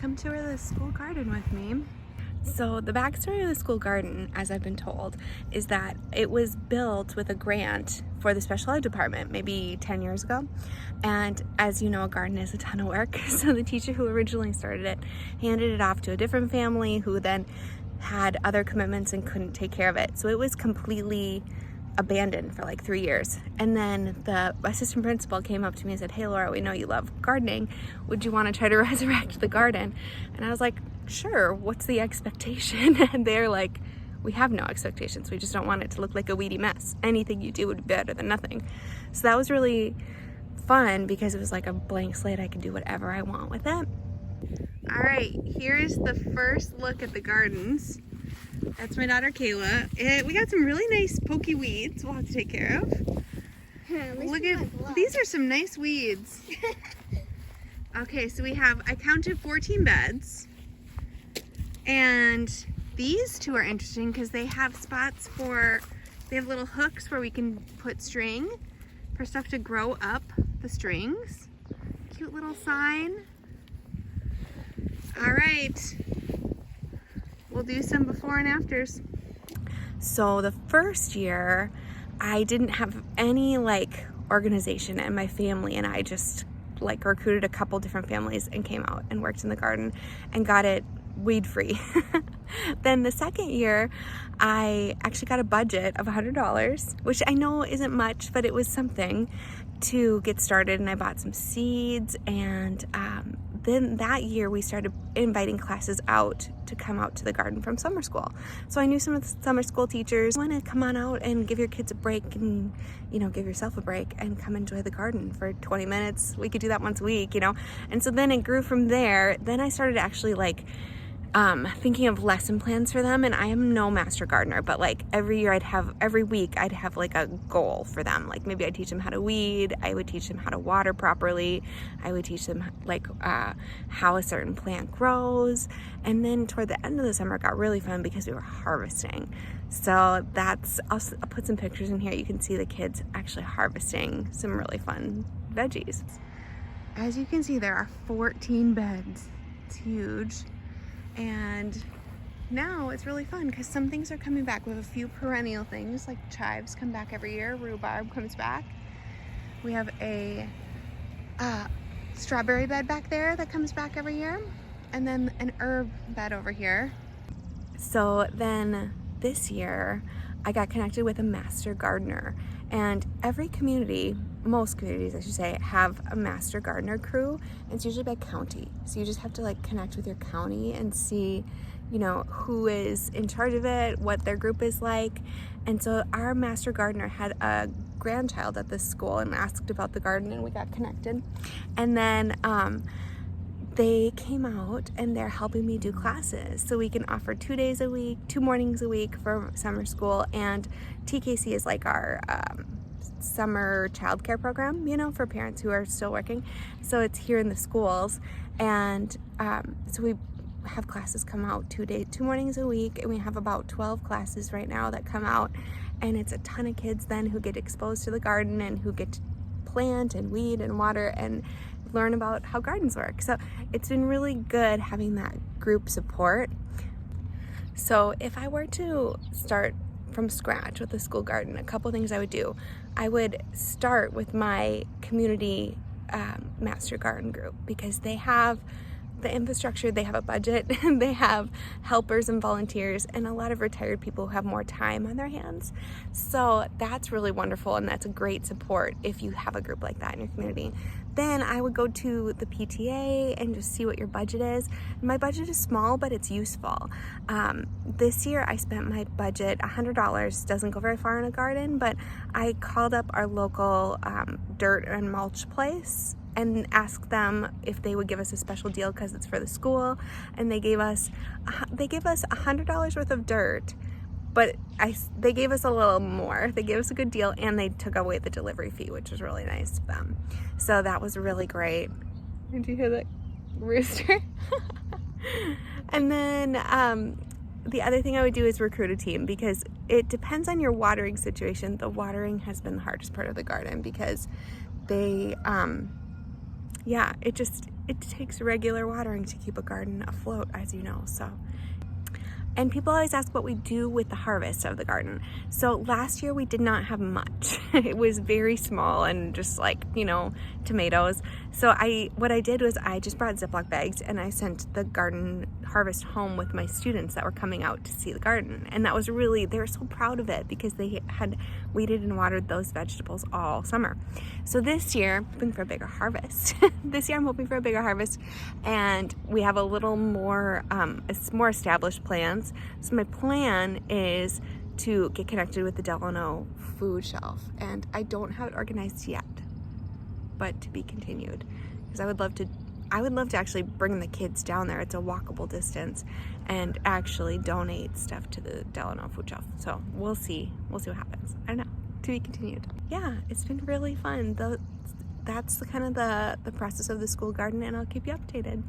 come tour the school garden with me. So the backstory of the school garden, as I've been told, is that it was built with a grant for the special ed department maybe 10 years ago. And as you know, a garden is a ton of work. So the teacher who originally started it handed it off to a different family who then had other commitments and couldn't take care of it. So it was completely abandoned for like 3 years. And then the assistant principal came up to me and said, "Hey Laura, we know you love gardening. Would you want to try to resurrect the garden?" And I was like, "Sure, what's the expectation?" And they're like, "We have no expectations. We just don't want it to look like a weedy mess. Anything you do would be better than nothing." So that was really fun because it was like a blank slate. I could do whatever I want with it. All right, here's the first look at the gardens. That's my daughter Kayla. We got some really nice pokey weeds we'll have to take care of. Look at, these are some nice weeds. Okay, so we have, I counted 14 beds. And these two are interesting because they have spots for, they have little hooks where we can put string for stuff to grow up the strings. Cute little sign. All right, we'll do some before and afters. So the first year, I didn't have any like organization, and my family and I just like recruited a couple different families and came out and worked in the garden and got it weed free. Then the second year, I actually got a budget of $100, which I know isn't much, but it was something to get started. And I bought some seeds, and then that year we started inviting classes out to come out to the garden from summer school. So I knew some of the summer school teachers want to come on out and give your kids a break and, you know, give yourself a break and come enjoy the garden for 20 minutes. We could do that once a week, you know? And so then it grew from there. Then I started actually like thinking of lesson plans for them, and I am no master gardener, but like every week I'd have like a goal for them. Like maybe I'd teach them how to weed, I would teach them how to water properly, I would teach them like how a certain plant grows. And then toward the end of the summer it got really fun because we were harvesting. So that's, I'll put some pictures in here. You can see the kids actually harvesting some really fun veggies. As you can see, there are 14 beds. It's huge. And now it's really fun because some things are coming back. We have a few perennial things like chives come back every year, rhubarb comes back. We have a strawberry bed back there that comes back every year, and then an herb bed over here. So then this year I got connected with a master gardener, and every community, most communities I should say, have a master gardener crew. It's usually by county, so you just have to like connect with your county and see, you know, who is in charge of it, what their group is like. And so our master gardener had a grandchild at this school and asked about the garden, and we got connected. And then they came out and they're helping me do classes, so we can offer 2 days a week, 2 mornings a week for summer school. And TKC is like our summer childcare program, you know, for parents who are still working. So it's here in the schools, and so we have classes come out 2 mornings a week, and we have about 12 classes right now that come out, and it's a ton of kids then who get exposed to the garden and who get to plant and weed and water and learn about how gardens work. So it's been really good having that group support. So if I were to start from scratch with the school garden, a couple things I would do. I would start with my community master garden group, because they have the infrastructure, they have a budget, they have helpers and volunteers, and a lot of retired people who have more time on their hands. So that's really wonderful, and that's a great support if you have a group like that in your community. Then I would go to the PTA and just see what your budget is. My budget is small, but it's useful. This year I spent my budget $100. Doesn't go very far in a garden, but I called up our local dirt and mulch place and asked them if they would give us a special deal because it's for the school. And they gave us $100 worth of dirt, but they gave us a little more. They gave us a good deal, and they took away the delivery fee, which was really nice of them. So that was really great. Did you hear that rooster? And then the other thing I would do is recruit a team, because it depends on your watering situation. The watering has been the hardest part of the garden because they, it takes regular watering to keep a garden afloat, as you know. So, and people always ask what we do with the harvest of the garden. So last year we did not have much. It was very small and just like, you know, tomatoes. So what I did was I just brought Ziploc bags and I sent the garden harvest home with my students that were coming out to see the garden. And that was really, they were so proud of it because they had weeded and watered those vegetables all summer. So this year, I'm hoping for a bigger harvest. This year I'm hoping for a bigger harvest, and we have a little more, more established plans. So my plan is to get connected with the Delano food shelf, and I don't have it organized yet, but to be continued, because I would love to actually bring the kids down there. It's a walkable distance, and actually donate stuff to the Delano food shelf. So we'll see what happens. I don't know, to be continued. Yeah, it's been really fun. That's the kind of the process of the school garden, and I'll keep you updated.